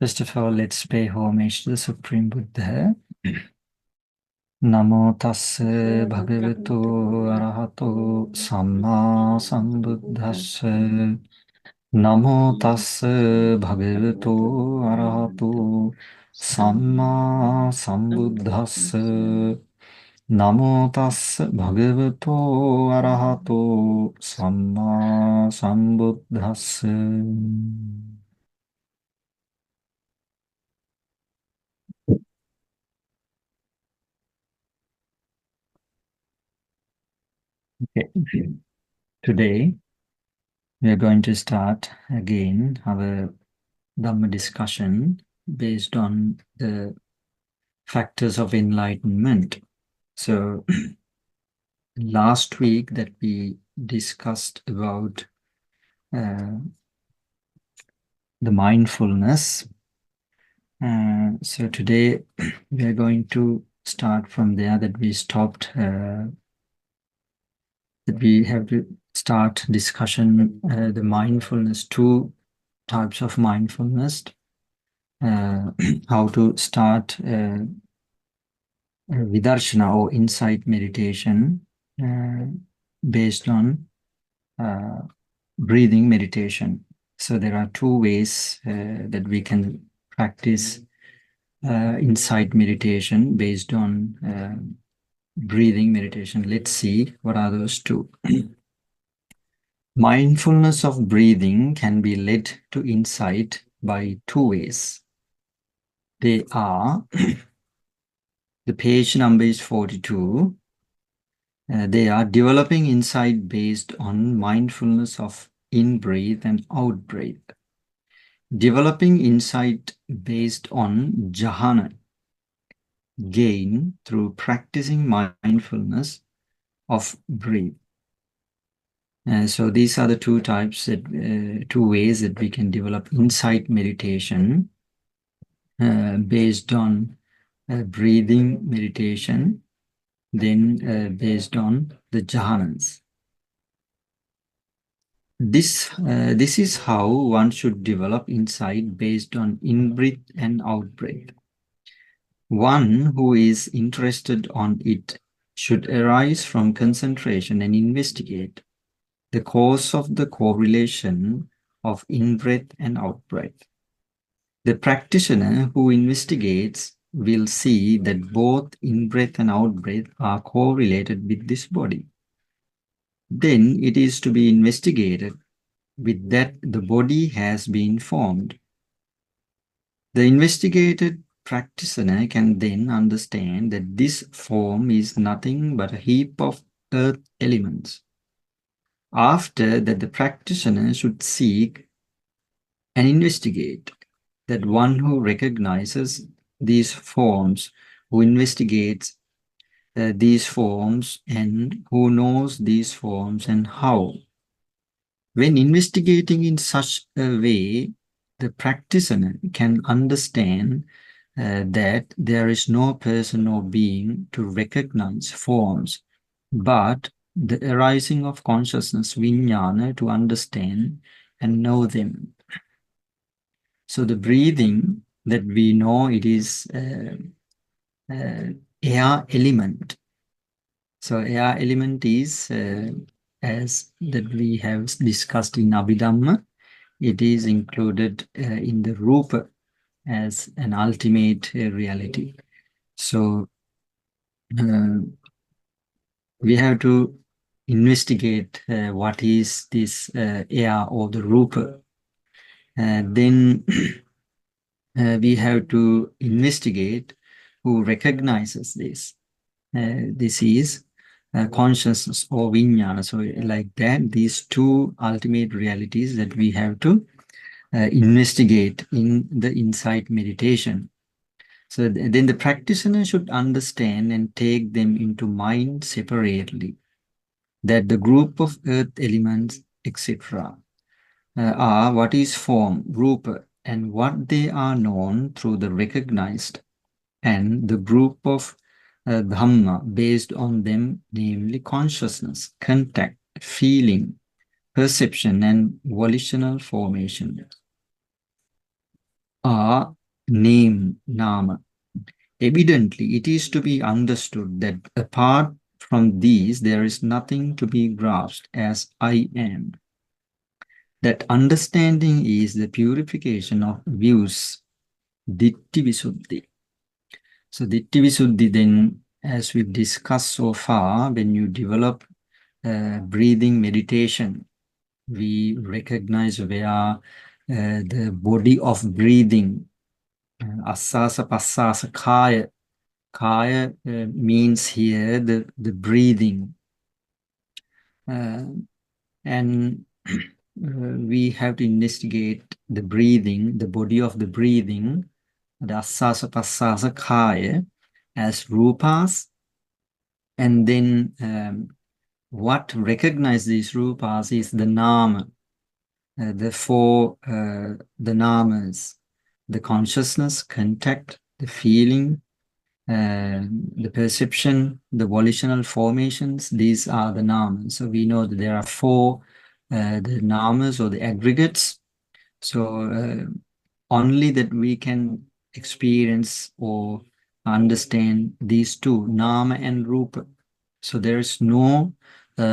First of all, let's pay homage to the Supreme Buddha. Namo tassa bhagavato arahato samma sambuddhassa. Namo tassa bhagavato arahato samma sambuddhassa. Namo tassa bhagavato arahato samma sambuddhassa. Okay. Today, we are going to start again our Dhamma discussion based on the factors of enlightenment. So, last week that we discussed about the mindfulness. So today we are going to start from there that we stopped, that we have to start discussion, the mindfulness, two types of mindfulness, how to start vidarshana or insight meditation based on breathing meditation. So there are two ways that we can practice insight meditation based on breathing meditation. Let's see what are those two. Mindfulness of breathing can be led to insight by two ways. They are, the page number is 42. They are developing insight based on mindfulness of in-breath and out-breath. Developing insight based on jhana, gain through practicing mindfulness of breath. So these are the two types, two ways that we can develop insight meditation based on breathing meditation, then based on the jhanas. This is how one should develop insight based on in-breath and out-breath. One who is interested on it should arise from concentration and investigate the cause of the correlation of in-breath and out-breath. The practitioner who investigates will see that both in-breath and out-breath are correlated with this body. Then it is to be investigated with that the body has been formed. The investigated practitioner can then understand that this form is nothing but a heap of earth elements. After that, the practitioner should seek and investigate that one who recognizes these forms, who investigates these forms, and who knows these forms and how. When investigating in such a way, the practitioner can understand that there is no person or being to recognize forms, but the arising of consciousness, vijnana, to understand and know them. So the breathing that we know, it is air element. So air element is, as that we have discussed in Abhidhamma, it is included in the Rupa as an ultimate reality. So we have to investigate what is this air or the Rupa. Then we have to investigate who recognizes this. This is consciousness or vijnana. So like that, these two ultimate realities that we have to investigate in the insight meditation. So then the practitioner should understand and take them into mind separately, that the group of earth elements, etc., are what is form, rupa, and what they are known through the recognized, and the group of dhamma based on them, namely consciousness, contact, feeling, perception, and volitional formation. are name, nama. Evidently, it is to be understood that apart from these, there is nothing to be grasped as I am. That understanding is the purification of views, ditti visuddhi. So ditti visuddhi then, as we've discussed so far, when you develop breathing meditation, we recognize where the body of breathing, asasa, passasa, kaya. Kaya means here the breathing. And we have to investigate the breathing, the body of the breathing, the asasa, passasa, kaya, as rupas. And then what recognize these rupas is the nama, the namas, the consciousness, contact, the feeling, the perception, the volitional formations. These are the namas. So we know that there are four, the namas or the aggregates. So only that we can experience or understand these two, nama and rupa. So there is no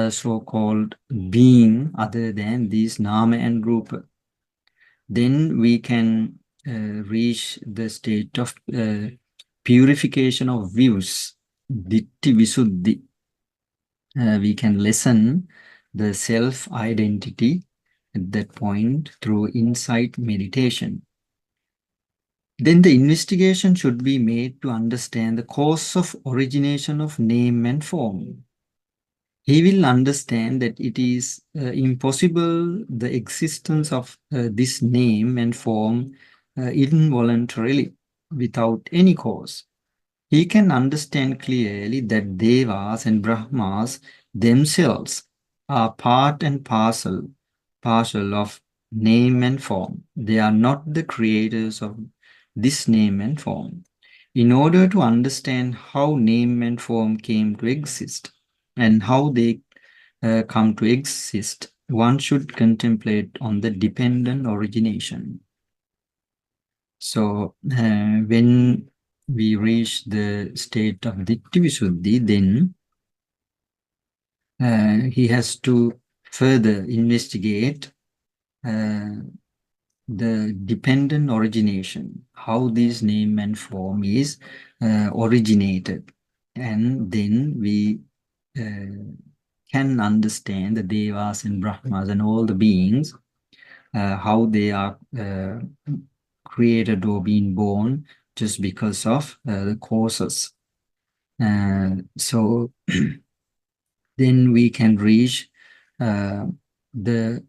so-called being other than these nama and rupa. Then we can reach the state of purification of views, ditti visuddhi. We can lessen the self-identity at that point through insight meditation. Then the investigation should be made to understand the cause of origination of name and form. He will understand that it is impossible the existence of this name and form involuntarily without any cause. He can understand clearly that Devas and Brahmas themselves are part and parcel of name and form. They are not the creators of this name and form. In order to understand how name and form came to exist and how they come to exist, one should contemplate on the dependent origination. So when we reach the state of Ditti Visuddhi, then he has to further investigate the dependent origination, how this name and form is originated. And then we can understand the Devas and Brahmas and all the beings, how they are created or being born just because of the causes. So then we can reach the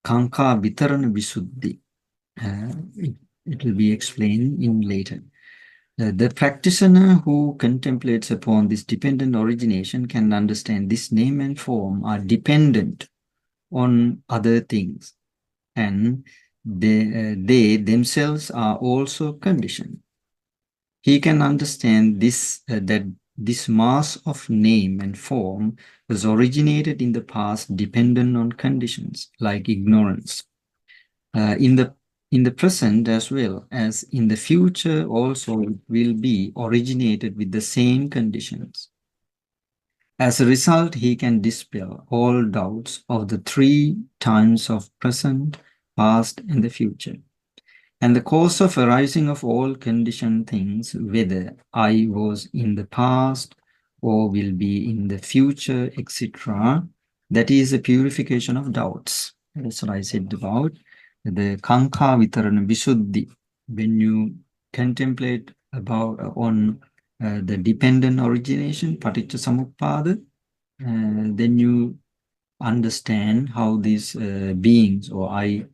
Kanka Vitarana Visuddhi. It will be explained in later. The practitioner who contemplates upon this dependent origination can understand this name and form are dependent on other things, and they themselves are also conditioned. He can understand this that this mass of name and form was originated in the past dependent on conditions like ignorance. In the present as well as in the future also it will be originated with the same conditions. As a result, he can dispel all doubts of the three times of present, past, and the future. And the cause of arising of all conditioned things, whether I was in the past or will be in the future, etc., that is a purification of doubts. That's what I said about the Kanka Vitarana Visuddhi. When you contemplate about on the dependent origination, Paticca Samuppada, then you understand how these beings or I,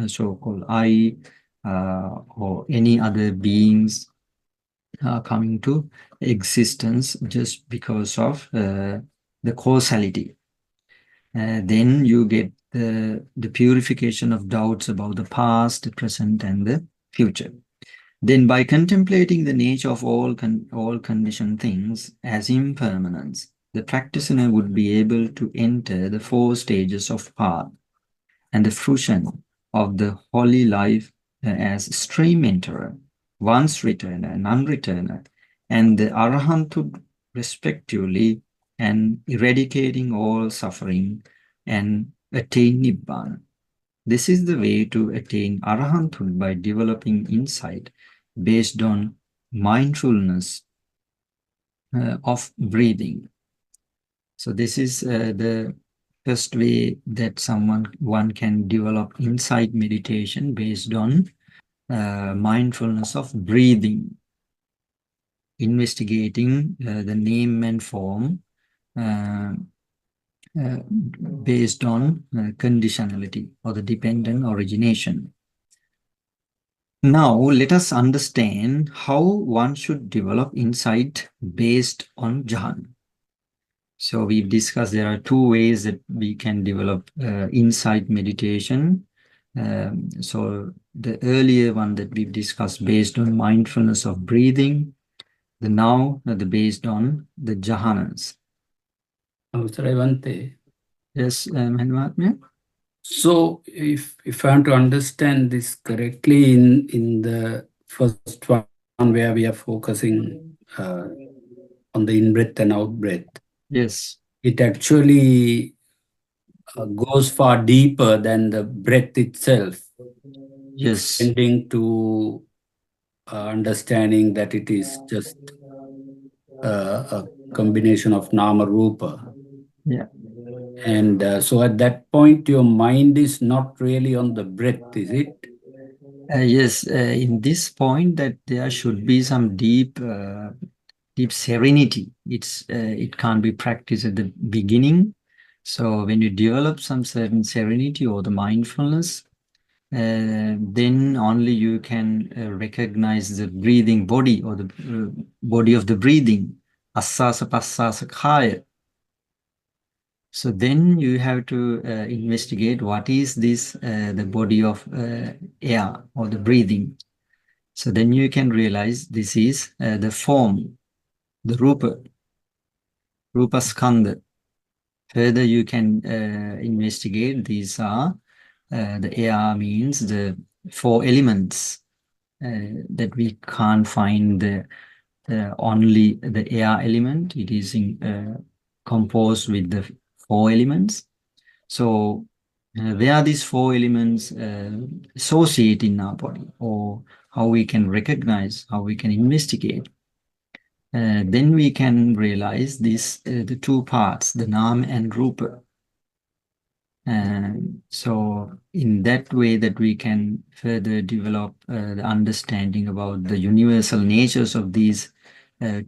so-called I, or any other beings are coming to existence just because of the causality. Then you get the purification of doubts about the past, the present, and the future. Then by contemplating the nature of all conditioned things as impermanence, the practitioner would be able to enter the four stages of path and the fruition of the holy life as stream enterer, once returner, non-returner, and the arahanthood respectively, and eradicating all suffering and attain nibbana. This is the way to attain arahanthood by developing insight based on mindfulness of breathing. So this is the first way that one can develop insight meditation based on mindfulness of breathing, investigating the name and form uh, based on conditionality or the dependent origination. Now, let us understand how one should develop insight based on jhana. So we've discussed there are two ways that we can develop insight meditation. So the earlier one that we've discussed based on mindfulness of breathing, the based on the jhanas. Yes, Mahatma? So if I want to understand this correctly, in the first one where we are focusing on the in-breath and out-breath, Yes. it actually goes far deeper than the breath itself, Yes. extending to understanding that it is just a combination of nama rupa. Yeah. And so at that point, your mind is not really on the breath, is it? Yes, in this point that there should be some deep serenity. It can't be practiced at the beginning. So when you develop some certain serenity or the mindfulness, then only you can recognize the breathing body or the body of the breathing, asasa pasasa kaya. So then you have to investigate what is this, the body of air or the breathing. So then you can realize this is the form, the rupa skandha. Further, you can investigate. These are the air means the four elements that we can't find only the air element. It is composed with the four elements. So where these four elements associate in our body, or how we can recognize, how we can investigate, then we can realize the two parts, the nam and rupa. So in that way that we can further develop the understanding about the universal natures of these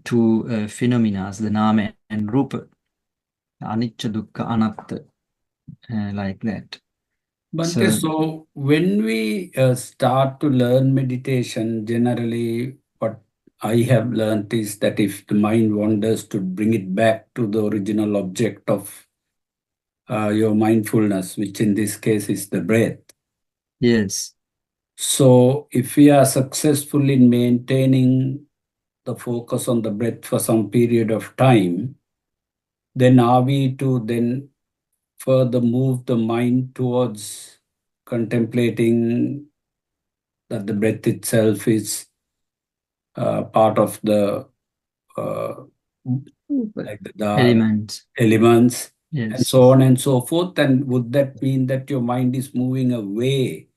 two phenomena, the nama and rupa, anicca, dukkha, anatta, like that. Bante, So so when we start to learn meditation, generally what I have learned is that if the mind wanders, to bring it back to the original object of your mindfulness, which in this case is the breath. yes, So if we are successful in maintaining the focus on the breath for some period of time, then are we to then further move the mind towards contemplating that the breath itself is part of the uh, like the elements, elements and yes. so on and so forth? And would that mean that your mind is moving away?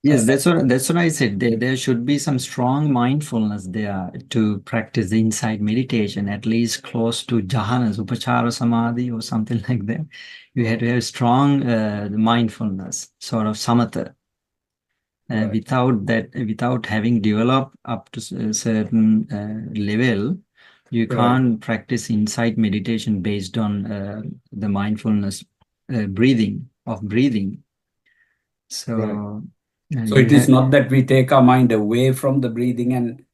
Yes, that's what I said. There should be some strong mindfulness there to practice the insight meditation, at least close to jhanas, upachara samadhi or something like that. You have to have strong mindfulness, sort of samatha. Right, Without having developed up to a certain level, you right, can't practice insight meditation based on the mindfulness breathing. right. So So you it is have. not that we take our mind away from the breathing and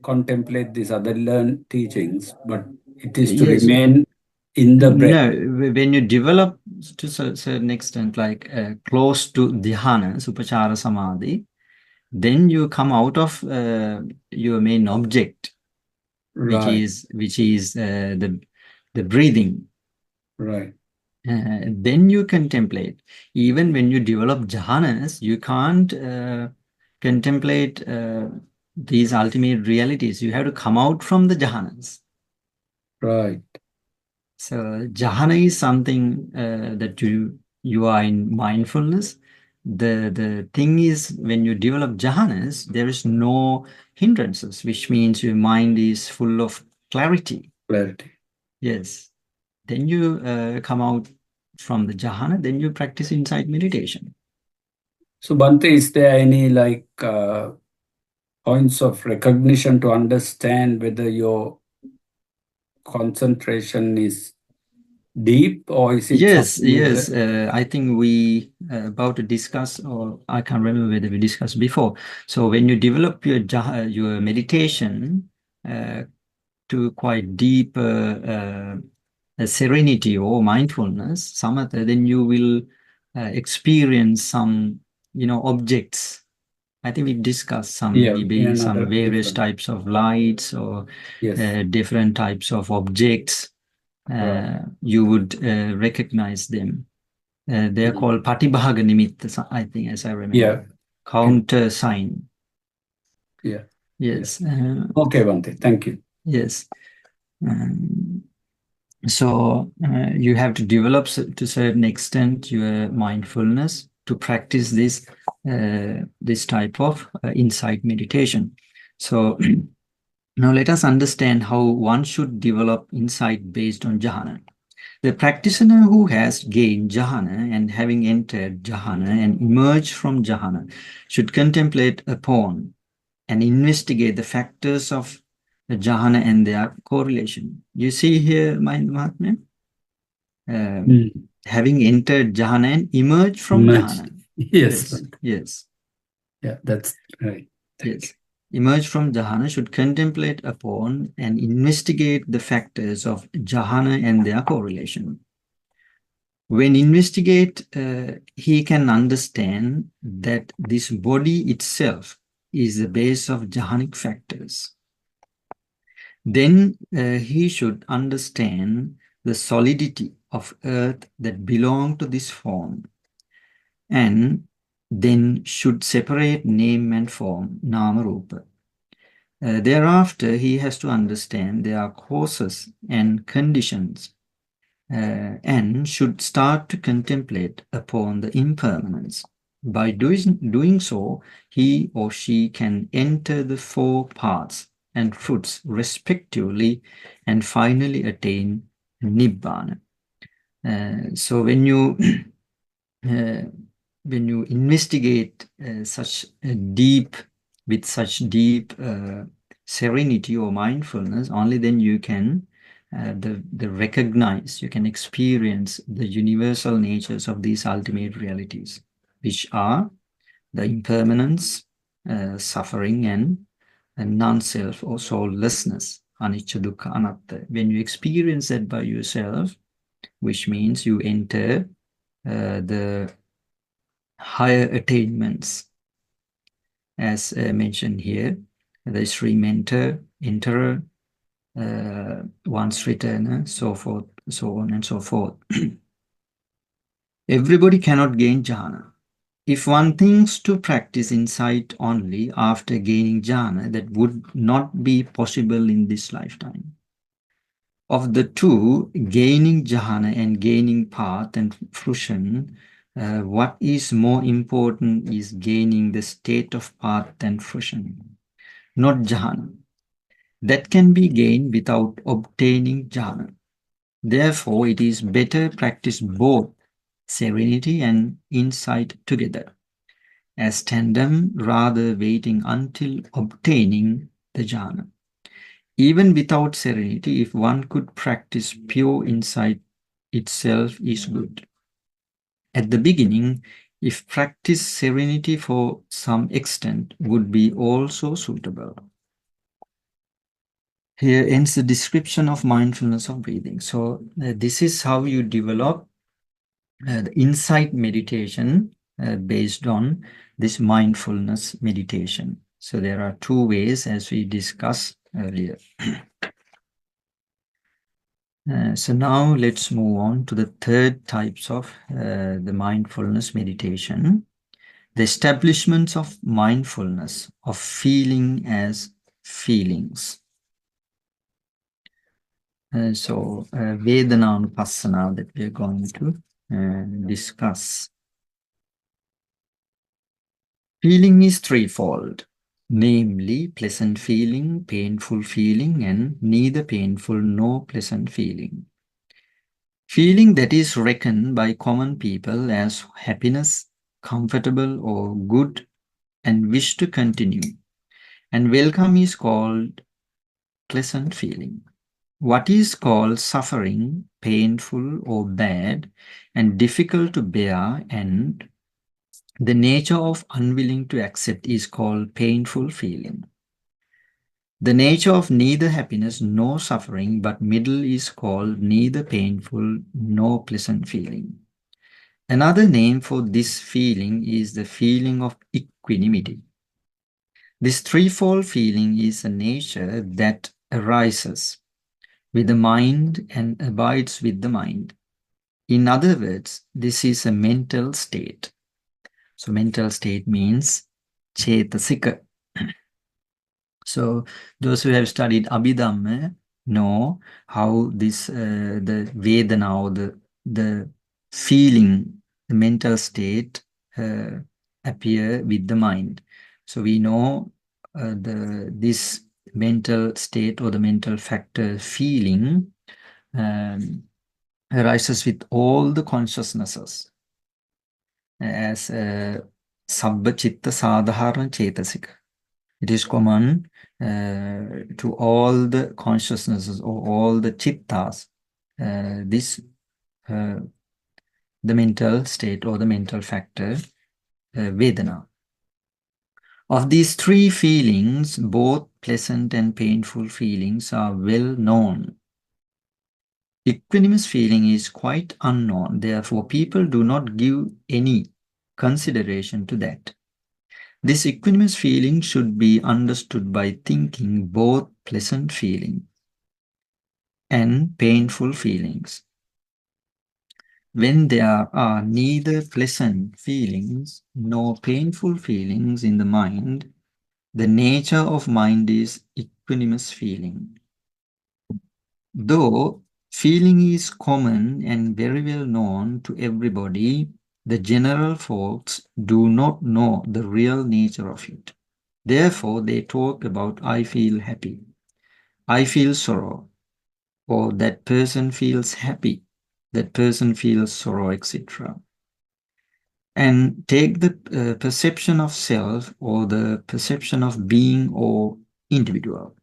contemplate these other learned teachings, but it is to Yes. remain in the breath. No, when you develop to a certain extent, like close to dhyana, upachara samadhi, then you come out of your main object, which Right, is the breathing. right, Then you contemplate. Even when you develop jhanas, you can't contemplate these ultimate realities, you have to come out from the jhanas. Right. So jhana is something that you are in mindfulness. The thing is, when you develop jhanas, there is no hindrances, which means your mind is full of clarity. Clarity. Yes. Then you come out from the jhana, then you practice insight meditation. So, Bhante, is there any like points of recognition to understand whether your concentration is deep or is it Yes, something yes. I think we about to discuss, or I can't remember whether we discussed before. So when you develop your meditation uh, to quite deep serenity or mindfulness, samatha, then you will experience some, objects. I think we discussed some, yeah, in maybe another some various different? types of lights or Yes. different types of objects. Right. You would recognize them. They are called Patibhaga Nimitta, I think, as I remember. Yeah. Okay. Counter sign. Yeah. Yeah. Yes. Okay, Bhante. Thank you. Yes. Um, so you have to develop to a certain extent your mindfulness to practice this type of insight meditation. So now let us understand how one should develop insight based on jhana. The practitioner who has gained jhana and having entered jhana and emerged from jhana should contemplate upon and investigate the factors of the jhana and their correlation. You see here, my Mahatma, having entered jhana and emerged from Much. jhana. Yes. Yes, yes, Yeah, that's right. Thank yes. Emerge from jhana should contemplate upon and investigate the factors of jhana and their correlation. When investigate, he can understand that this body itself is the base of jhanic factors. Then he should understand the solidity of earth that belong to this form, and then should separate name and form, nama rupa. Thereafter, he has to understand there are causes and conditions, and should start to contemplate upon the impermanence. By doing so, he or she can enter the four paths and fruits respectively, and finally attain Nibbana. So uh, when you investigate such a deep, with such deep serenity or mindfulness, only then you can the recognize, you can experience the universal natures of these ultimate realities, which are the impermanence, suffering, and non-self or soullessness, anicca, dukkha, anatta. When you experience that by yourself, which means you enter the higher attainments, as mentioned here, the stream enterer, once returner, so forth, so on and so forth. Everybody cannot gain jhana. If one thinks to practice insight only after gaining jhana, that would not be possible in this lifetime. Of the two, gaining jhana and gaining path and fruition, what is more important is gaining the state of path and fruition, not jhana. That can be gained without obtaining jhana. Therefore, it is better practice both serenity and insight together as tandem, rather waiting until obtaining the jhana. Even without serenity, if one could practice pure insight itself is good. At the beginning, if practice serenity for some extent would be also suitable. Here ends the description of mindfulness of breathing. So this is how you develop the insight meditation based on this mindfulness meditation. So there are two ways, as we discussed earlier. So now let's move on to the third types of the mindfulness meditation. The establishment of mindfulness, of feeling as feelings. So, Vedananupassana that we are going to discuss. Feeling is threefold, namely pleasant feeling, painful feeling, and neither painful nor pleasant feeling. Feeling that is reckoned by common people as happiness, comfortable or good, and wish to continue, and welcome is called pleasant feeling. What is called suffering, painful or bad, and difficult to bear, and the nature of unwilling to accept is called painful feeling. The nature of neither happiness nor suffering, but middle is called neither painful nor pleasant feeling. Another name for this feeling is the feeling of equanimity. This threefold feeling is a nature that arises with the mind and abides with the mind. In other words, this is a mental state. So mental state means chetasika. So those who have studied Abhidhamma know how this the Vedana or the feeling, the mental state appear with the mind. So we know this mental state or the mental factor feeling arises with all the consciousnesses as Sabba Chitta Sadharana Chetasika. It is common to all the consciousnesses or all the chittas, the mental state or the mental factor, Vedana. Of these three feelings, both pleasant and painful feelings are well known. Equanimous feeling is quite unknown, therefore people do not give any consideration to that. This equanimous feeling should be understood by thinking both pleasant feeling and painful feelings. When there are neither pleasant feelings nor painful feelings in the mind, the nature of mind is equanimous feeling. Though feeling is common and very well known to everybody, the general folks do not know the real nature of it. Therefore, they talk about I feel happy, I feel sorrow, or that person feels happy, that person feels sorrow, etc. And take the perception of self or the perception of being or individual.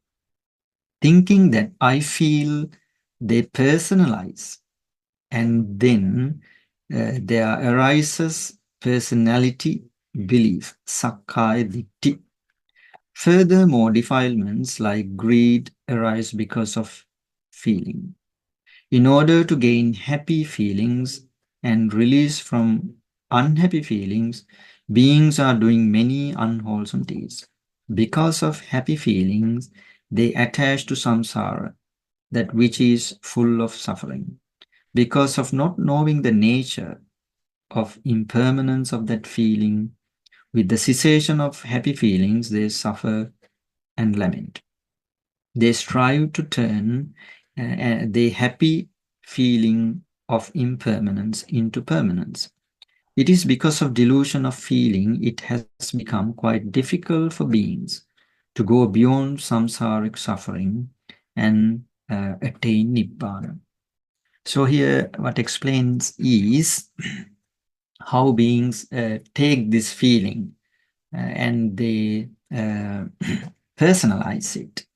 Thinking that I feel, they personalize, and then there arises personality belief, sakkaya ditthi. Furthermore, defilements like greed arise because of feeling. In order to gain happy feelings and release from unhappy feelings, beings are doing many unwholesome deeds. Because of happy feelings, they attach to samsara, that which is full of suffering. Because of not knowing the nature of impermanence of that feeling, with the cessation of happy feelings, they suffer and lament. They strive to turn the happy feeling of impermanence into permanence. It is because of delusion of feeling it has become quite difficult for beings to go beyond samsaric suffering and attain Nibbana. So here what explains is how beings take this feeling and they personalize it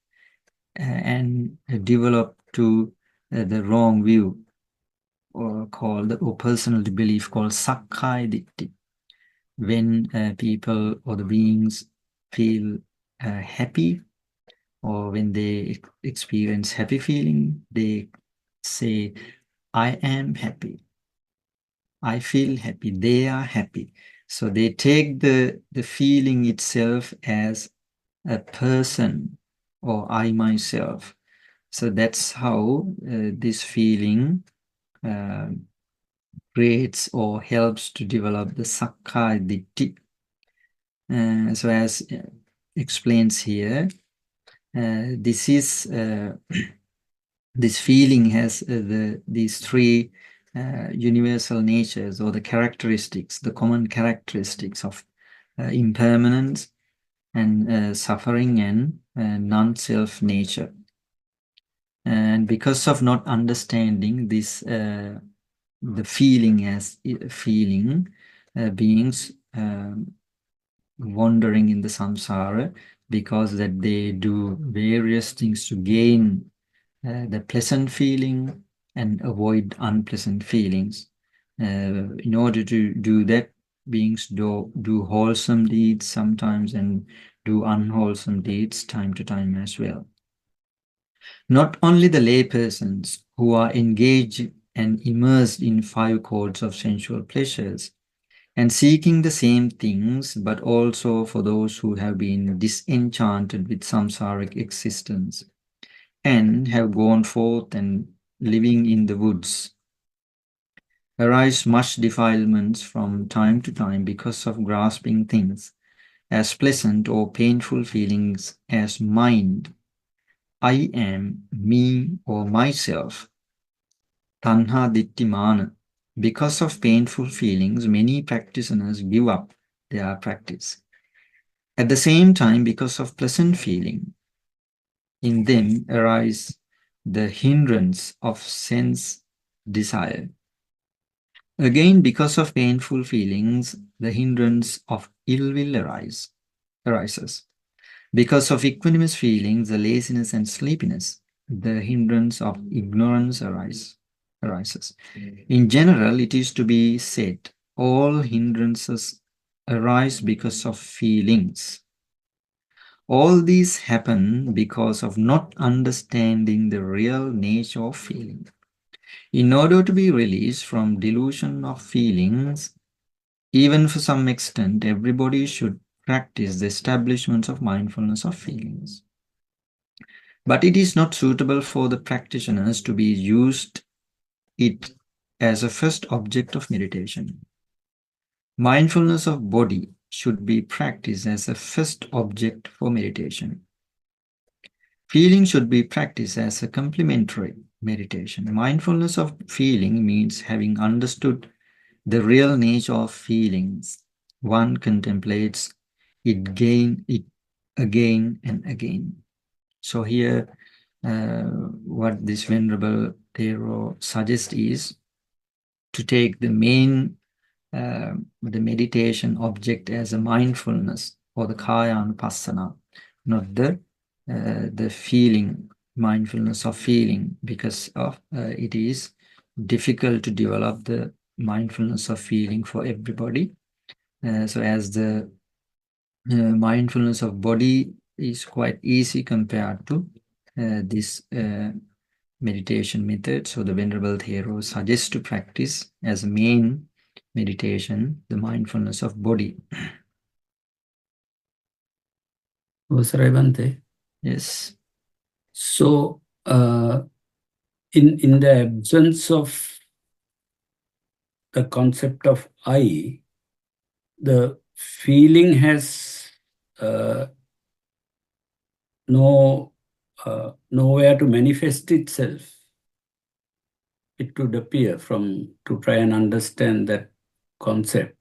and develop to the wrong view or called or personal belief called sakkaya ditthi. When people or the beings feel happy or when they experience happy feeling, they say, I am happy, I feel happy, they are happy. So they take the feeling itself as a person or I myself. So that's how this feeling creates or helps to develop the sakkaya ditthi. So as explains here, this is this feeling has these three universal natures, or the characteristics, the common characteristics of impermanence and suffering and non-self nature. And because of not understanding this, the feeling as feeling, beings wandering in the samsara, because that they do various things to gain the pleasant feeling and avoid unpleasant feelings. In order to do that, beings do wholesome deeds sometimes and do unwholesome deeds time to time as well. Not only the laypersons who are engaged and immersed in 5 chords of sensual pleasures and seeking the same things, but also for those who have been disenchanted with samsaric existence and have gone forth and living in the woods. Arise much defilements from time to time because of grasping things as pleasant or painful feelings as mind, I am, me, or myself, tanha dittimana. Because of painful feelings, many practitioners give up their practice. At the same time, because of pleasant feeling, in them arise the hindrance of sense desire. Again, because of painful feelings, the hindrance of ill will arises. Because of equanimous feelings, the laziness and sleepiness, the hindrance of ignorance arises. In general, it is to be said, all hindrances arise because of feelings. All these happen because of not understanding the real nature of feeling. In order to be released from delusion of feelings, even for some extent, everybody should practice the establishment of mindfulness of feelings. But it is not suitable for the practitioners to be used it as a first object of meditation. Mindfulness of body should be practiced as a first object for meditation. Feeling should be practiced as a complementary meditation. Mindfulness of feeling means having understood the real nature of feelings. One contemplates it again and again. So here, what this Venerable Thero suggests is to take the main, the meditation object as a mindfulness or the kaya anupassana, not the feeling, mindfulness of feeling, because of it is difficult to develop the mindfulness of feeling for everybody. So as the mindfulness of body is quite easy compared to this meditation method. So the Venerable Thero suggests to practice as a main meditation, the mindfulness of body. Yes. So, in the absence of the concept of I, the feeling has nowhere to manifest itself. It would appear from to try and understand that concept.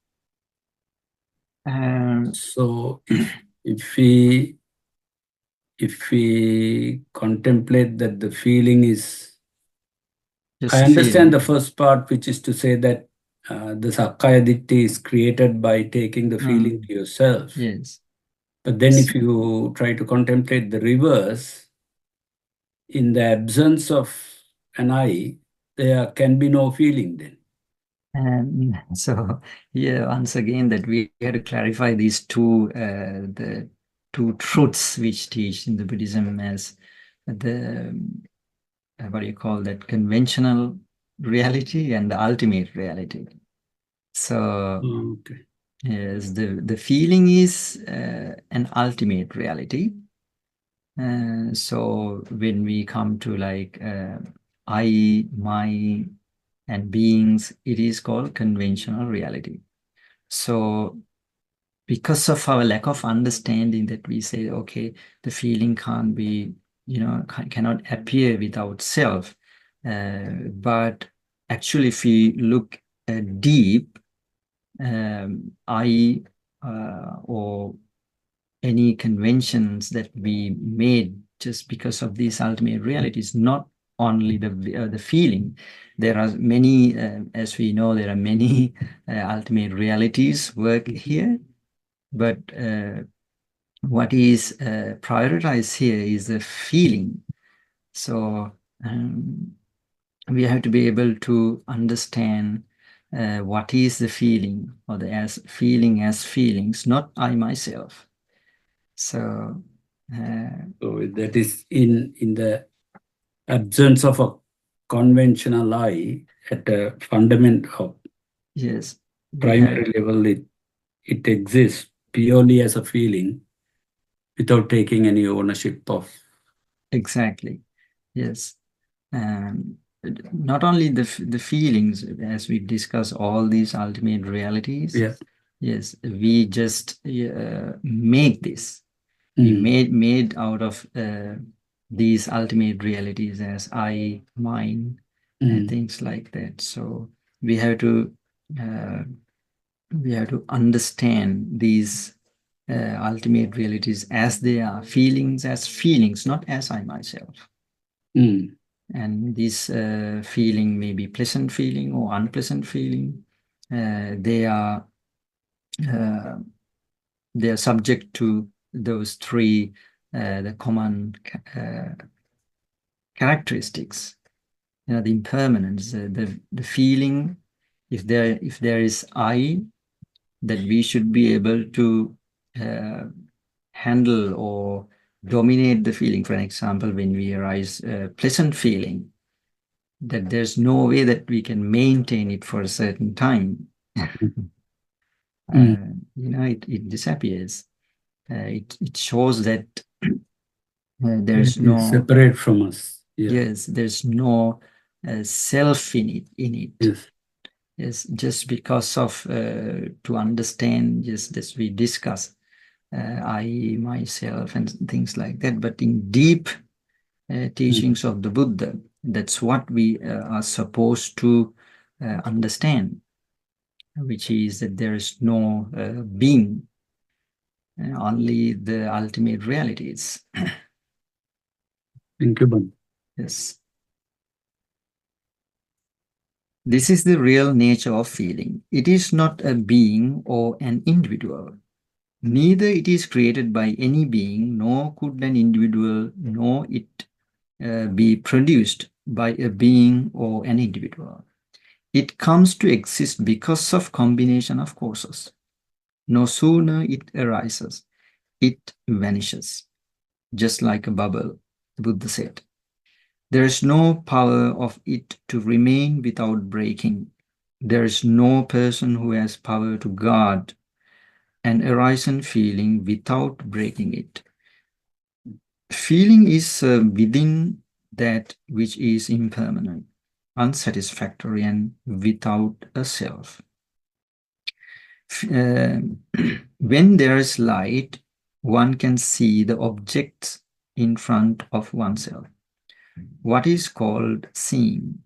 So if we contemplate that the feeling is, I understand the first part, which is to say that the Sakkaya Ditthi is created by taking the feeling to yourself. Yes. But then if you try to contemplate the reverse, in the absence of an I, there can be no feeling then. So here once again that we have to clarify these two the two truths which teach in the Buddhism as the what do you call that, conventional reality and the ultimate reality. So Okay. yes, the feeling is an ultimate reality. So when we come to like I, my, and beings, it is called conventional reality. So because of our lack of understanding that we say, okay, the feeling can't be, cannot appear without self. But actually, if we look deep, I or any conventions that we made just because of these ultimate realities, not only the feeling. There are many, as we know, there are many ultimate realities work here, but what is prioritized here is the feeling. So we have to be able to understand what is the feeling, or the as feeling as feelings, not I myself. So So that is in the absence of a conventional I at a fundamental yes, we have primary level, it exists purely as a feeling without taking any ownership of. exactly, yes. Um, Not only the feelings, as we discuss all these ultimate realities. Yes. Yes, we just make this. We Mm. made out of these ultimate realities as I, mine, and Mm. things like that. So we have to uh, understand these ultimate realities as they are, feelings as feelings, not as I myself. Mm. And this feeling may be pleasant feeling or unpleasant feeling. They are subject to those three the common characteristics. The impermanence, the feeling. If there is I, that we should be able to handle or dominate the feeling. For an example, when we arise pleasant feeling, that there's no way that we can maintain it for a certain time. Mm. It disappears. It shows that there's It is no, separate from us. Yeah. yes, there's no self in it. Yes. Yes, just because of to understand, just as we discuss, I, myself, and things like that. But in deep Mm. teachings of the Buddha, that's what we are supposed to understand, which is that there is no being, only the ultimate realities. Thank you, Ban. Yes. This is the real nature of feeling. It is not a being or an individual. Neither it is created by any being, nor could an individual, nor it be produced by a being or an individual. It comes to exist because of combination of causes. No sooner it arises, it vanishes, just like a bubble, the Buddha said. There is no power of it to remain without breaking. There is no person who has power to guard an arisen feeling without breaking it. Feeling is within that which is impermanent, unsatisfactory, and without a self. Uh, when there is light, one can see the objects in front of oneself. What is called seeing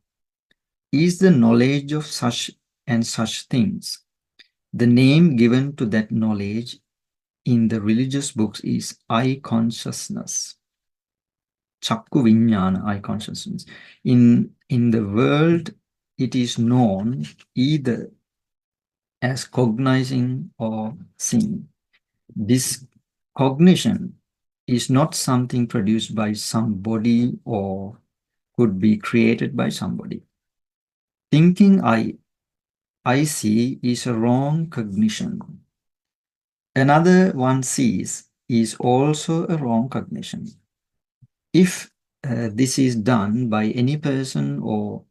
is the knowledge of such and such things. The name given to that knowledge in the religious books is I consciousness. Chakku Vijnana, I consciousness. In the world, it is known either as cognizing or seeing. This cognition is not something produced by somebody or could be created by somebody. Thinking I see is a wrong cognition. Another one sees is also a wrong cognition. If this is done by any person, or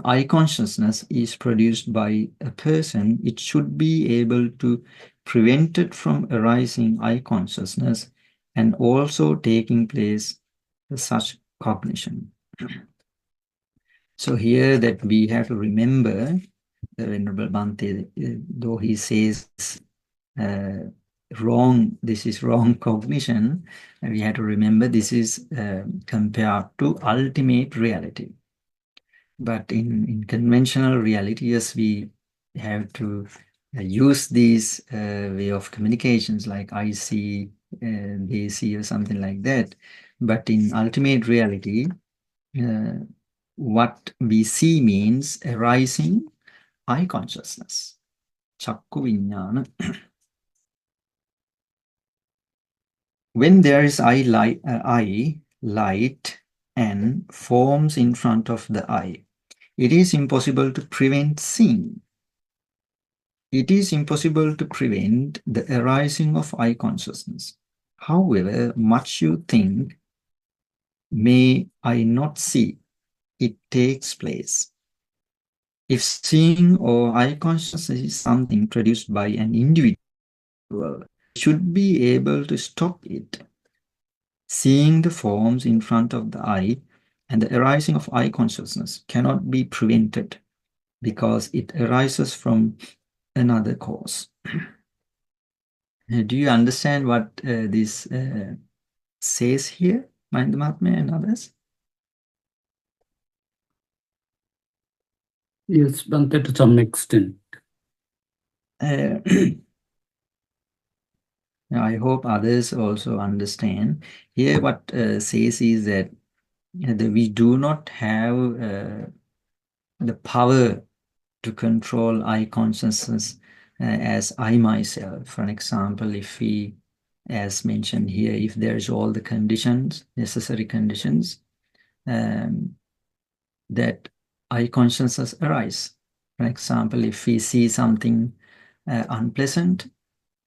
I consciousness is produced by a person, it should be able to prevent it from arising I consciousness and also taking place such cognition. So here that we have to remember, the Venerable Bhante, though he says this is wrong cognition. We have to remember this is compared to ultimate reality. But in conventional reality, yes, we have to use these way of communications like I see, they see, or something like that. But in ultimate reality, what we see means arising eye consciousness. Chakku viññāna. When there is eye light and forms in front of the eye, it is impossible to prevent seeing. It is impossible to prevent the arising of eye consciousness. However much you think, may I not see, it takes place. If seeing or eye consciousness is something produced by an individual, should be able to stop it. Seeing the forms in front of the eye and the arising of eye consciousness cannot be prevented because it arises from another cause. Do you understand what this says here, Mahatma and others? Yes, Bhante, to some extent. I hope others also understand. Here what says is that we do not have the power to control eye consciousness as I myself. For an example, if we, as mentioned here, if there's all the conditions, necessary conditions, that eye consciousness arise. For example, if we see something unpleasant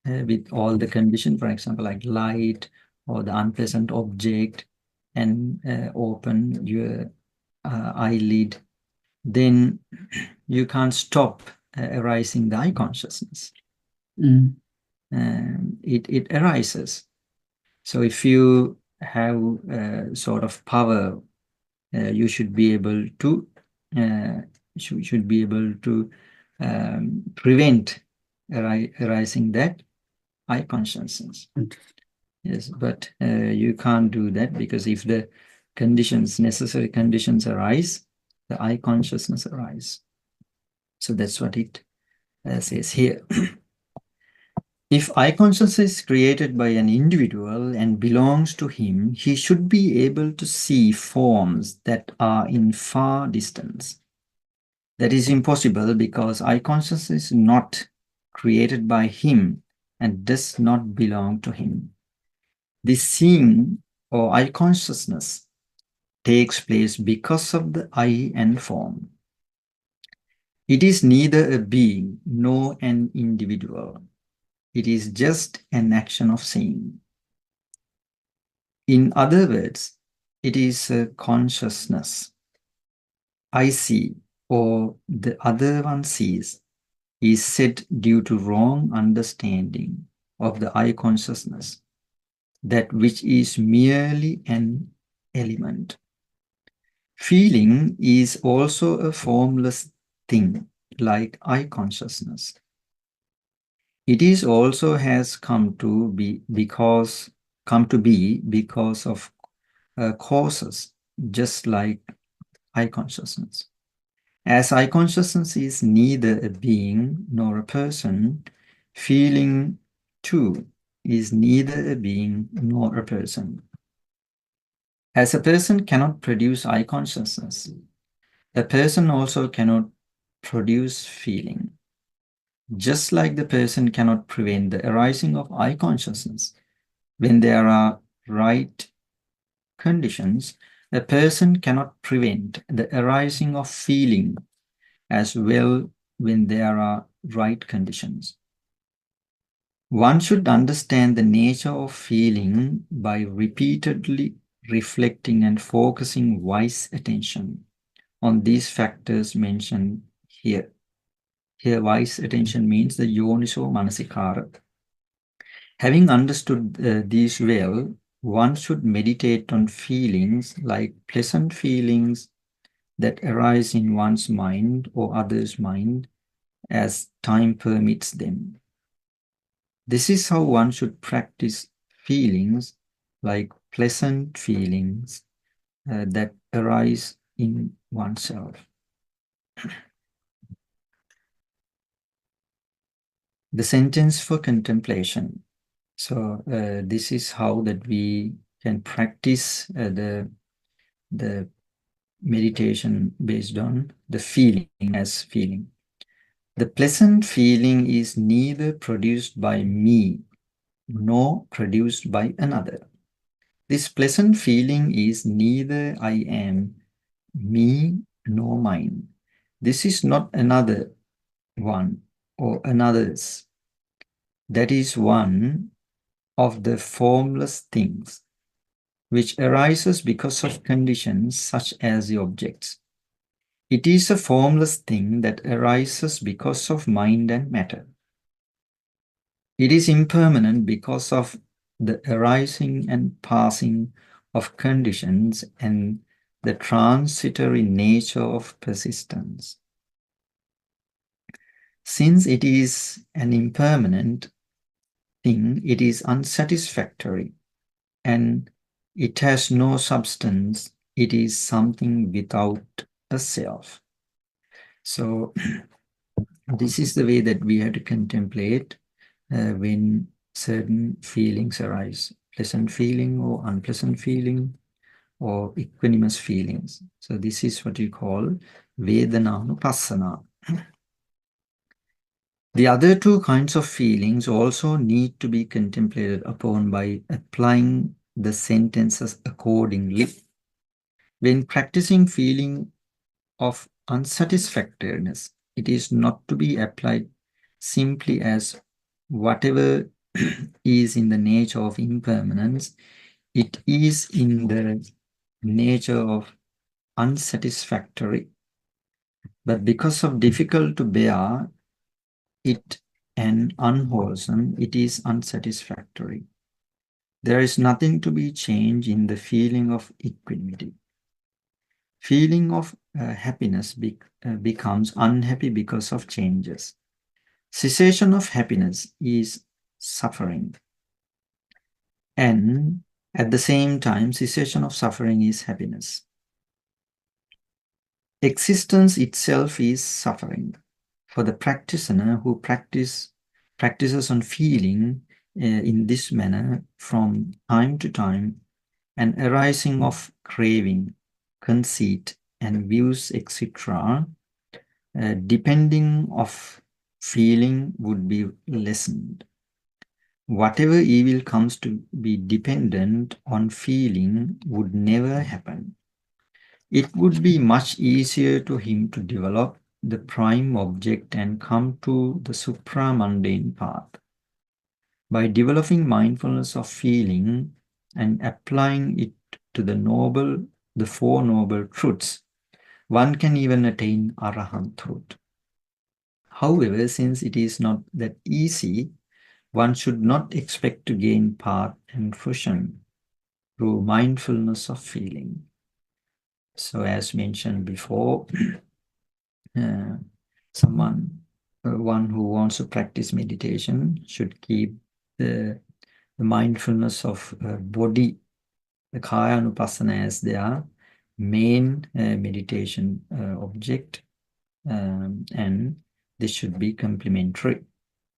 with all the conditions, for example, like light or the unpleasant object, and open your eyelid, then you can't stop arising the eye consciousness. It arises. So if you have sort of power, you should be able to prevent arising that eye consciousness. Yes, but you can't do that because if the conditions, necessary conditions arise, the eye consciousness arise. So that's what it says here. If eye consciousness is created by an individual and belongs to him, he should be able to see forms that are in far distance. That is impossible because eye consciousness is not created by him and does not belong to him. This seeing or eye consciousness takes place because of the eye and form. It is neither a being nor an individual. It is just an action of seeing. In other words, it is a consciousness. I see or the other one sees is said due to wrong understanding of the eye consciousness, that which is merely an element. Feeling is also a formless thing, like eye consciousness. It is also has come to be because of causes, just like eye consciousness. As eye consciousness is neither a being nor a person, feeling too is neither a being nor a person. As a person cannot produce eye consciousness, a person also cannot produce feeling. Just like the person cannot prevent the arising of eye consciousness when there are right conditions, a person cannot prevent the arising of feeling as well when there are right conditions. One should understand the nature of feeling by repeatedly reflecting and focusing wise attention on these factors mentioned here. Here, wise attention means the yoniso manasikara. Having understood these well, one should meditate on feelings like pleasant feelings that arise in one's mind or others' mind as time permits them. This is how one should practice feelings like pleasant feelings that arise in oneself. The sentence for contemplation. So this is how that we can practice the meditation based on the feeling as feeling. The pleasant feeling is neither produced by me nor produced by another. This pleasant feeling is neither I am, me, nor mine. This is not another one or another's. That is one of the formless things which arises because of conditions such as the objects. It is a formless thing that arises because of mind and matter. It is impermanent because of the arising and passing of conditions and the transitory nature of persistence. Since it is an impermanent thing, it is unsatisfactory and it has no substance. It is something without a self. So this is the way that we have to contemplate when certain feelings arise, pleasant feeling or unpleasant feeling or equanimous feelings. So this is what we call Vedananupassana. The other two kinds of feelings also need to be contemplated upon by applying the sentences accordingly. When practicing feeling of unsatisfactoriness, it is not to be applied simply as whatever is in the nature of impermanence, it is in the nature of unsatisfactory. But because of difficult to bear it and unwholesome, it is unsatisfactory. There is nothing to be changed in the feeling of equanimity. Feeling of happiness becomes unhappy because of changes. Cessation of happiness is suffering. And at the same time, cessation of suffering is happiness. Existence itself is suffering. For the practitioner who practices on feeling in this manner from time to time, an arising of craving, conceit, and views, etc., depending of feeling would be lessened. Whatever evil comes to be dependent on feeling would never happen. It would be much easier to him to develop the prime object and come to the supramundane path. By developing mindfulness of feeling and applying it to the Four Noble Truths, one can even attain arahanthood. However, since it is not that easy, one should not expect to gain path and fruition through mindfulness of feeling. So as mentioned before, one who wants to practice meditation should keep the mindfulness of body, the kaya anupassana, as their main meditation object, and this should be complementary,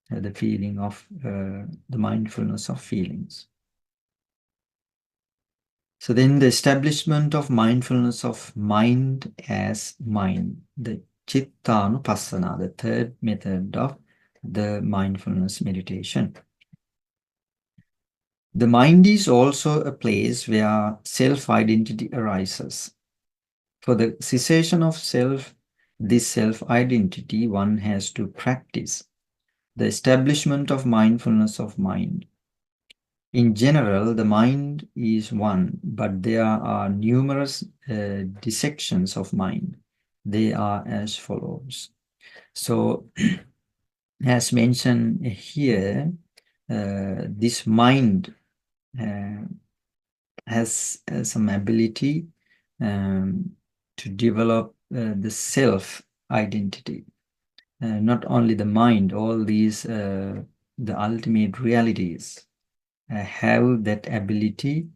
the feeling of the mindfulness of feelings. So then the establishment of mindfulness of mind as mind, the Chittanupassana, the third method of the mindfulness meditation. The mind is also a place where self-identity arises. For the cessation of this self-identity, one has to practice the establishment of mindfulness of mind. In general, the mind is one, but there are numerous dissections of mind. They are as follows. So, as mentioned here, this mind has some ability to develop the self identity. Not only the mind, all these the ultimate realities have that ability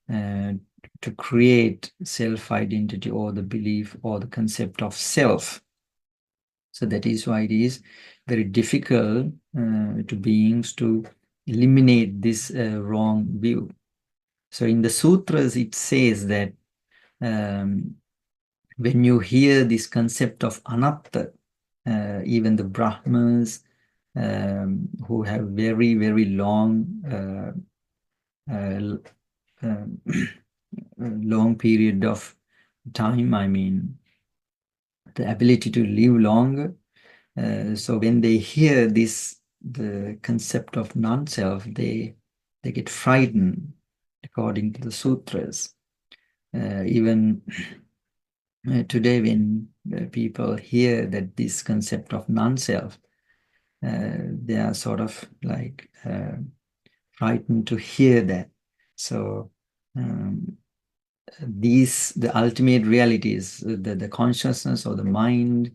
to create self-identity or the belief or the concept of self. So that is why it is very difficult to beings to eliminate this wrong view. So in the sutras, it says that when you hear this concept of anatta, even the Brahmas who have very, very long long period of time, I mean, the ability to live longer. So when they hear this, the concept of non-self, they get frightened, according to the sutras. Even today, when people hear that this concept of non-self, they are sort of like frightened to hear that. So the ultimate realities, the consciousness or the mind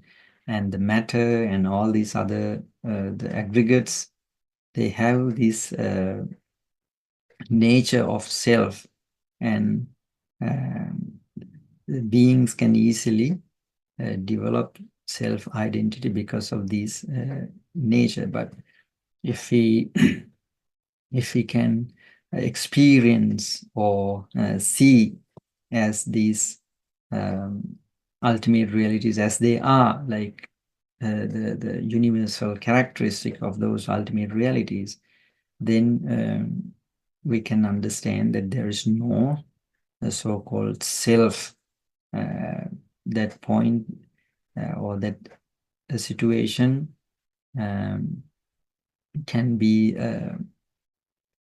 and the matter and all these other the aggregates, they have this nature of self, and beings can easily develop self-identity because of this nature. But if we if we can experience or see as these ultimate realities as they are, like the universal characteristic of those ultimate realities, then we can understand that there is no so-called self. That point or that situation can be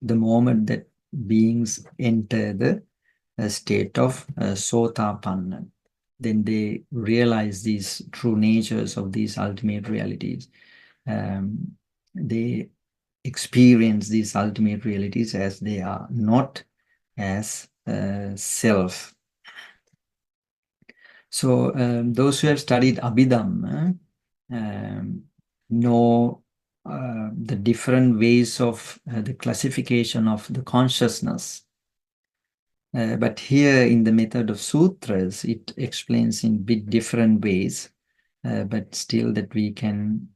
the moment that beings enter the state of sotapanna. Then they realize these true natures of these ultimate realities. They experience these ultimate realities as they are, not as self. So those who have studied Abhidhamma know the different ways of the classification of the consciousness. But here in the method of sutras, it explains in bit different ways, but still that we can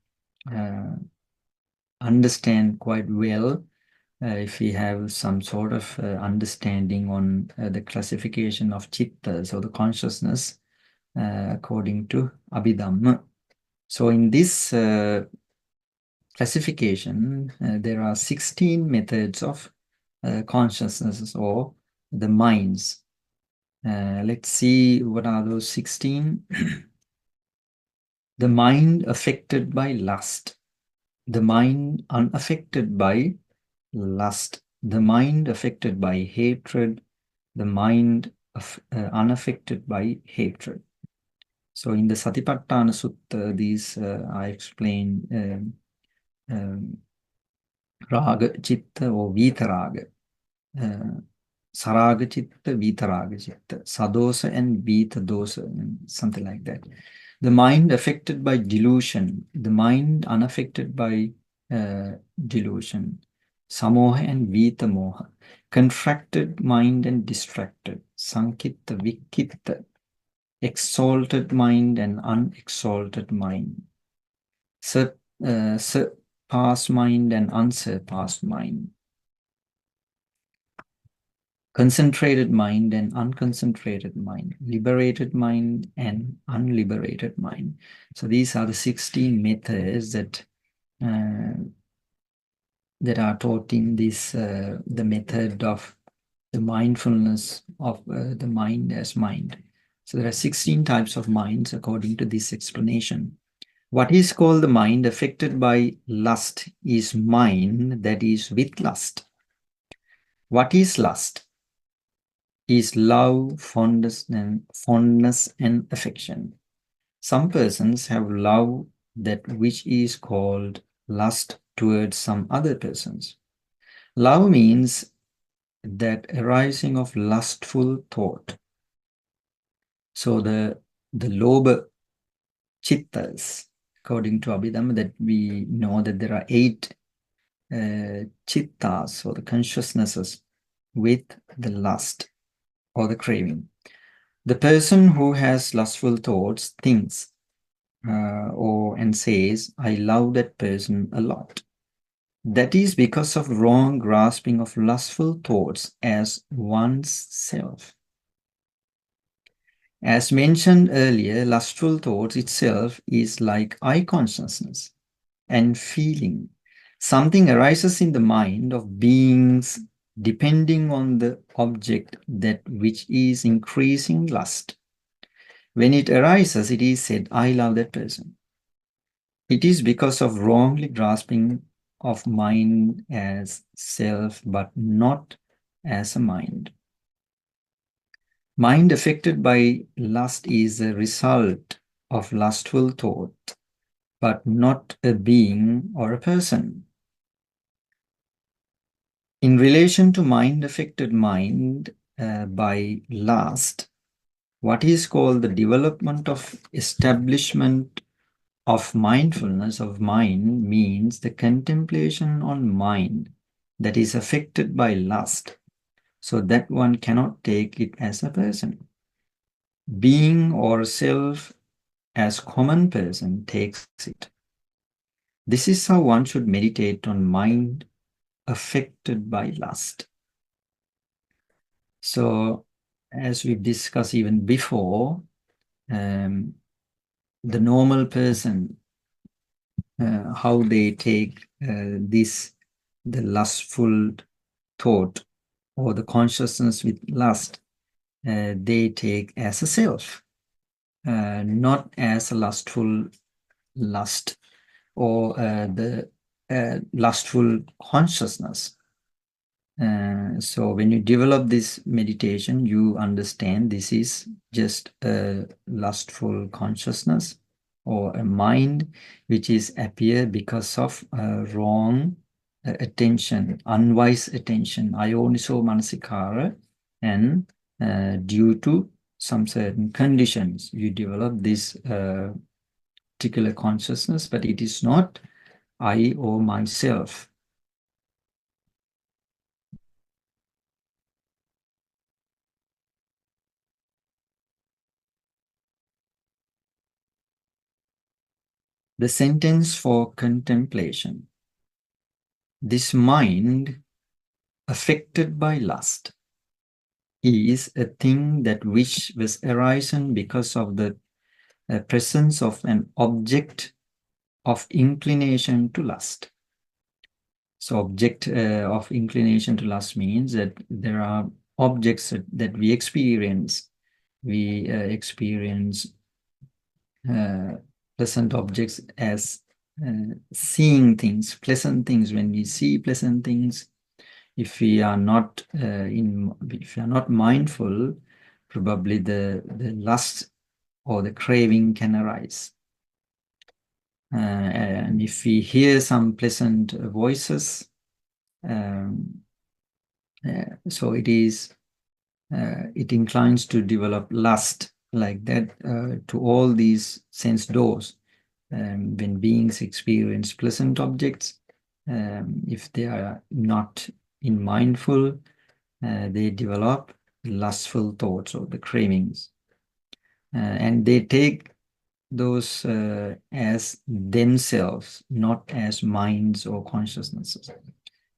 understand quite well if we have some sort of understanding on the classification of chittas or the consciousness according to Abhidhamma. So in this classification, there are 16 methods of consciousnesses or the minds. Let's see what are those 16. The mind affected by lust, the mind unaffected by lust, the mind affected by hatred, the mind unaffected by hatred. So in the Satipatthana Sutta, these are explained raga, chitta or vitaraga. Saraga chitta, vitaraga chitta, sadosa and vita dosa, something like that. The mind affected by delusion, the mind unaffected by delusion, samoha and vita moha, contracted mind and distracted, sankitta, vikitta, exalted mind and unexalted mind, surpassed mind and unsurpassed mind, concentrated mind and unconcentrated mind, liberated mind and unliberated mind. So these are the 16 methods that that are taught in this the method of the mindfulness of the mind as mind. So there are 16 types of minds according to this explanation. What is called the mind affected by lust is mind that is with lust. What is lust? Is love, fondness and affection. Some persons have love that which is called lust towards some other persons. Love means that arising of lustful thought. So the lobha chittas, according to Abhidhamma, that we know that there are 8 chittas or the consciousnesses with the lust or the craving. The person who has lustful thoughts thinks and says, I love that person a lot. That is because of wrong grasping of lustful thoughts as one's self. As mentioned earlier, lustful thoughts itself is like eye consciousness and feeling. Something arises in the mind of beings depending on the object that which is increasing lust. When it arises, it is said, I love that person. It is because of wrongly grasping of mind as self, but not as a mind. Mind affected by lust is a result of lustful thought, but not a being or a person. In relation to mind affected mind by lust, what is called the development of establishment of mindfulness of mind means the contemplation on mind that is affected by lust, so that one cannot take it as a person. Being or self as common person takes it. This is how one should meditate on mind affected by lust. So, as we've discussed even before, the normal person, how they take the lustful thought or the consciousness with lust, they take as a self, not as a lustful lust or the lustful consciousness. So when you develop this meditation, you understand this is just a lustful consciousness or a mind which is appear because of wrong attention, unwise attention, ayoniso manasikara, and due to some certain conditions, you develop this particular consciousness, but it is not I or myself. The sentence for contemplation. This mind affected by lust is a thing that which was arisen because of the presence of an object of inclination to lust. So object of inclination to lust means that there are objects that we experience. We experience pleasant objects as seeing things, pleasant things. When we see pleasant things, if we are not mindful, probably the lust or the craving can arise. And if we hear some pleasant voices, so it inclines to develop lust like that to all these sense doors. When beings experience pleasant objects, if they are not in mindful, they develop lustful thoughts or the cravings. And they take those as themselves, not as minds or consciousnesses.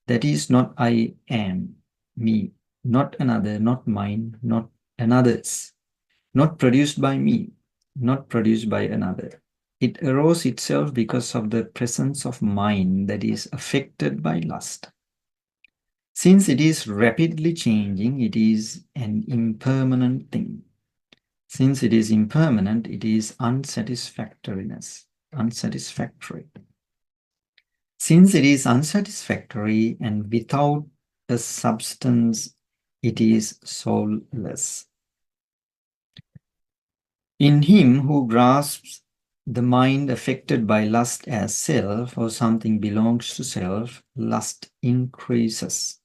That is not I am, me, not another, not mine, not another's, not produced by me, not produced by another. It arose itself because of the presence of mind that is affected by lust. Since it is rapidly changing, it is an impermanent thing. Since it is impermanent, it is unsatisfactoriness, unsatisfactory. Since it is unsatisfactory and without a substance, it is soulless. In him who grasps the mind affected by lust as self or something belongs to self, lust increases.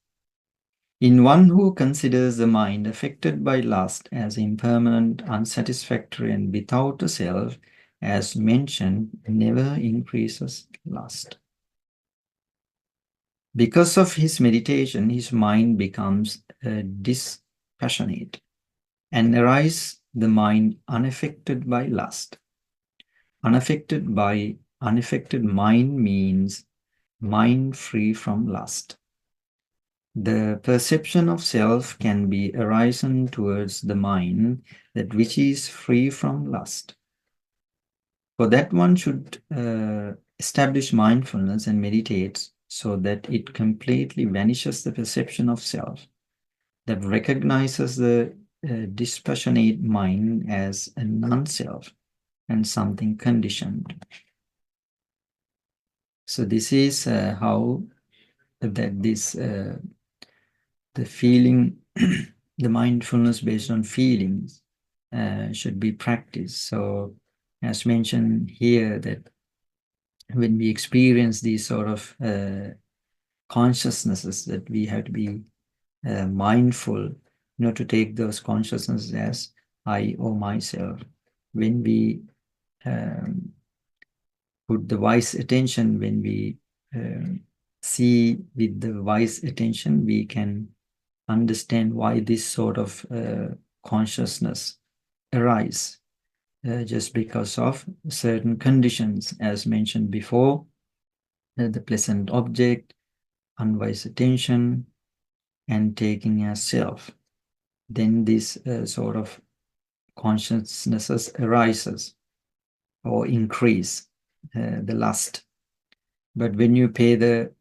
In one who considers the mind affected by lust as impermanent, unsatisfactory, and without a self, as mentioned, never increases lust. Because of his meditation, his mind becomes dispassionate and arise the mind unaffected by lust. Unaffected mind means mind free from lust. The perception of self can be arisen towards the mind that which is free from lust. For that one should establish mindfulness and meditate so that it completely vanishes the perception of self, that recognizes the dispassionate mind as a non-self and something conditioned. So this is how that this the feeling, the mindfulness based on feelings should be practiced. So as mentioned here, that when we experience these sort of consciousnesses, that we have to be mindful, to take those consciousnesses as I or myself. When we put the wise attention, when we see with the wise attention, we can understand why this sort of consciousness arise just because of certain conditions, as mentioned before, the pleasant object, unwise attention, and taking as self. Then this sort of consciousnesses arises or increase the lust. But when you pay the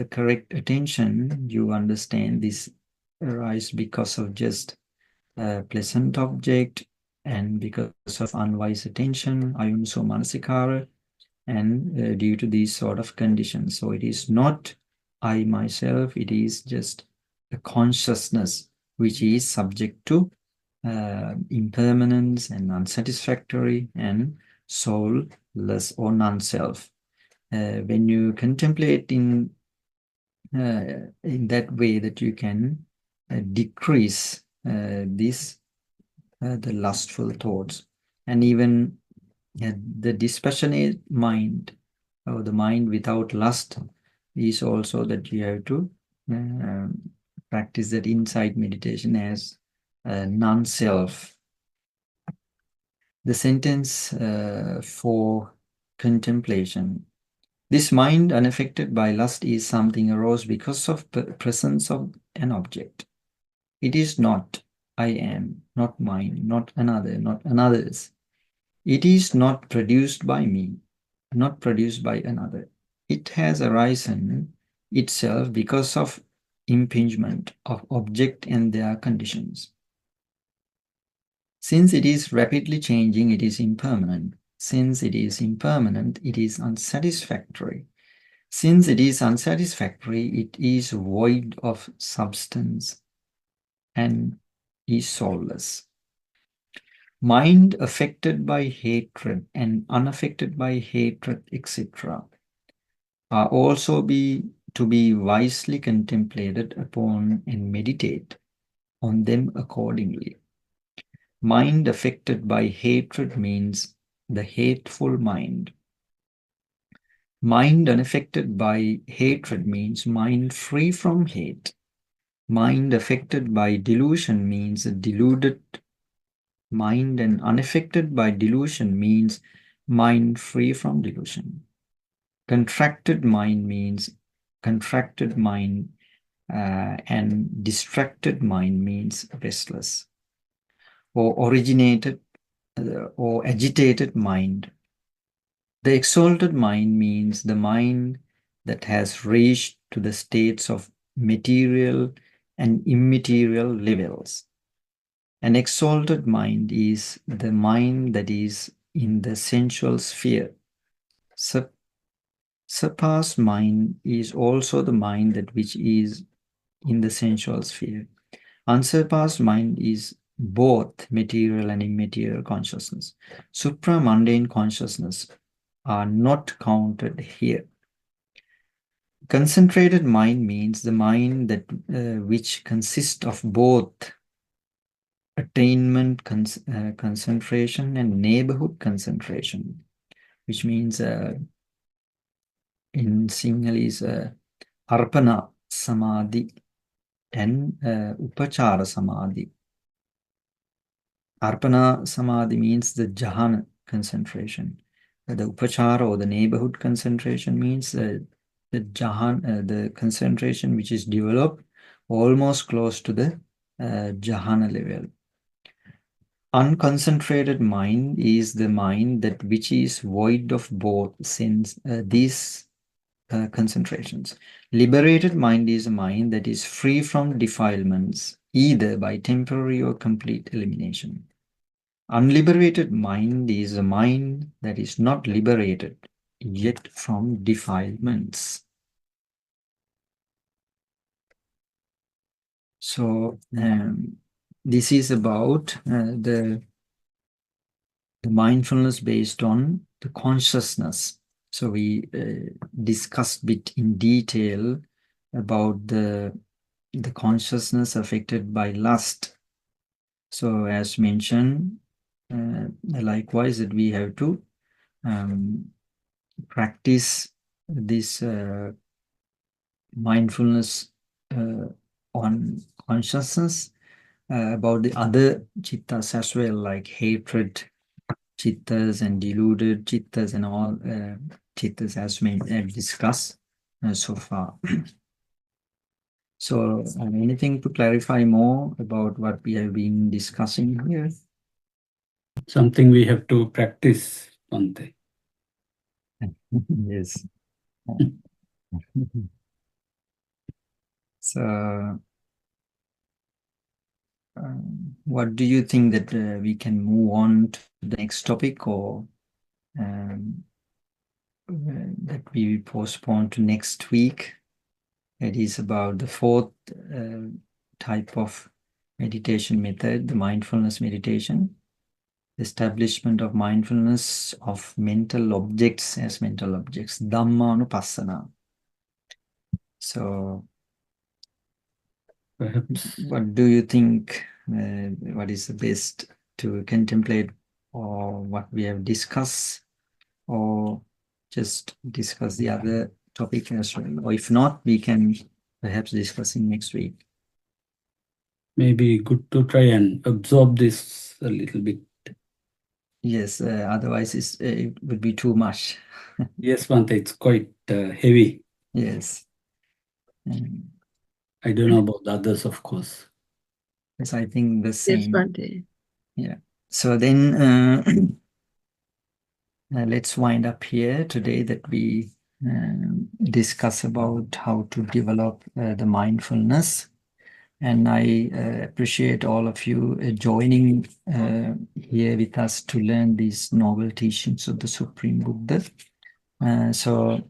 correct attention, you understand this arise because of just a pleasant object and because of unwise attention, ayunso manasikara, and due to these sort of conditions. So it is not I myself, it is just a consciousness which is subject to impermanence and unsatisfactory and soulless or non-self. When you contemplate in that way, that you can decrease this the lustful thoughts, and even the dispassionate mind, or the mind without lust, is also that you have to uh, practice that insight meditation as non-self. The sentence for contemplation. This mind unaffected by lust is something arose because of the presence of an object. It is not I am, not mine, not another, not another's. It is not produced by me, not produced by another. It has arisen itself because of impingement of object and their conditions. Since it is rapidly changing, it is impermanent. Since it is impermanent, it is unsatisfactory. Since it is unsatisfactory, it is void of substance and is soulless. Mind affected by hatred and unaffected by hatred, etc., are also to be wisely contemplated upon and meditate on them accordingly. Mind affected by hatred means the hateful mind. Mind unaffected by hatred means mind free from hate. Mind affected by delusion means a deluded mind, and unaffected by delusion means mind free from delusion. Contracted mind means contracted mind, and distracted mind means restless. Or originated or agitated mind. The exalted mind means the mind that has reached to the states of material and immaterial levels. An exalted mind is the mind that is in the sensual sphere. Surpassed mind is also the mind that which is in the sensual sphere. Unsurpassed mind is both material and immaterial consciousness. Supra-mundane consciousness are not counted here. Concentrated mind means the mind that which consists of both attainment concentration and neighborhood concentration, which means in Sinhalese Arpana Samadhi and Upachara Samadhi. Arpana Samadhi means the jhana concentration. The Upachara or the neighborhood concentration means the the concentration which is developed almost close to the jhana level. Unconcentrated mind is the mind that which is void of both since these concentrations. Liberated mind is a mind that is free from defilements, either by temporary or complete elimination. Unliberated mind is a mind that is not liberated, yet from defilements. So this is about the mindfulness based on the consciousness. So we discussed a bit in detail about the consciousness affected by lust. So as mentioned, likewise that we have to practice this mindfulness on consciousness about the other chittas as well, like hatred chittas and deluded chittas and all chittas as we discussed so far. So anything to clarify more about what we have been discussing here? Something we have to practice, Bante. Yes. So what do you think that we can move on to the next topic, or that we postpone to next week? It is about the fourth type of meditation method, the mindfulness meditation. Establishment of mindfulness of mental objects as mental objects, Dhammanupassana. So Perhaps what do you think, what is the best to contemplate, or what we have discussed, or just discuss the other topic as well? Or if not, we can perhaps discuss in next week. maybe good to try and absorb this a little bit. Yes, otherwise it would be too much. Yes, Bante, it's quite heavy. Yes. I don't know about the others, of course. Yes, I think the Yes, same. Bhante. Yeah. So then let's wind up here today, that we discuss about how to develop the mindfulness. And I appreciate all of you joining here with us to learn these noble teachings of the Supreme Buddha. So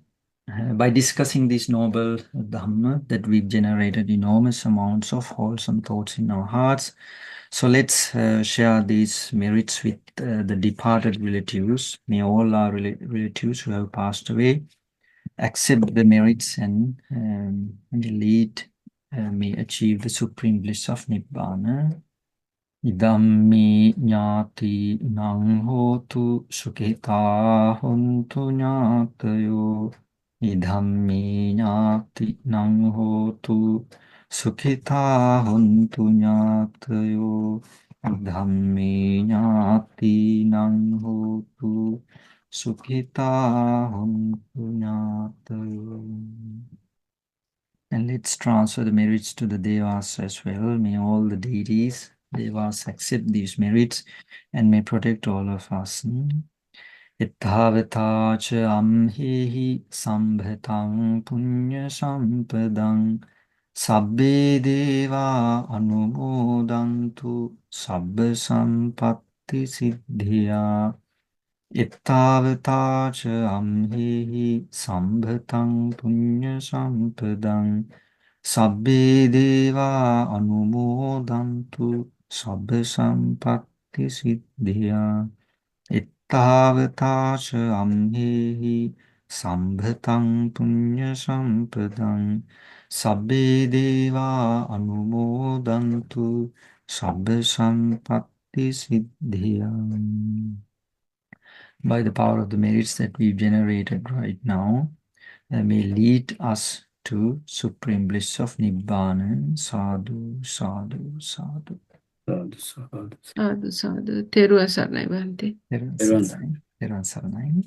by discussing this noble Dhamma, that we've generated enormous amounts of wholesome thoughts in our hearts. So let's share these merits with the departed relatives. May all our relatives who have passed away accept the merits and lead, may achieve the supreme bliss of Nibbana. Idammi ñāti nang hotu suketa hontu ñātayo. Idammi ñāti nang hotu suketa hontu ñātayo. Idammi ñāti nang hotu suketa hontu ñātayo. And let's transfer the merits to the Devas as well. May all the deities, Devas, accept these merits and may protect all of us. Itthavata cha amhehi sambhatam punya sampadang sabbe deva anumodantu sabba sampatti siddhya. Ittavata cha amhehi sambhatam punya sampadang sabbe deva anumodantu sabba sampatti siddhya. Ittavata cha amhehi sambhatam punya sampadang sabbe deva anumodantu sabba sampatti siddhya. By the power of the merits that we've generated right now, may lead us to supreme bliss of Nibbana. Sadhu, sadhu, sadhu. Sadhu, sadhu. සාදු සාදු තෙරුවන් සරණයි බන්ති. Therun Therun Saranai. Therun Saranai.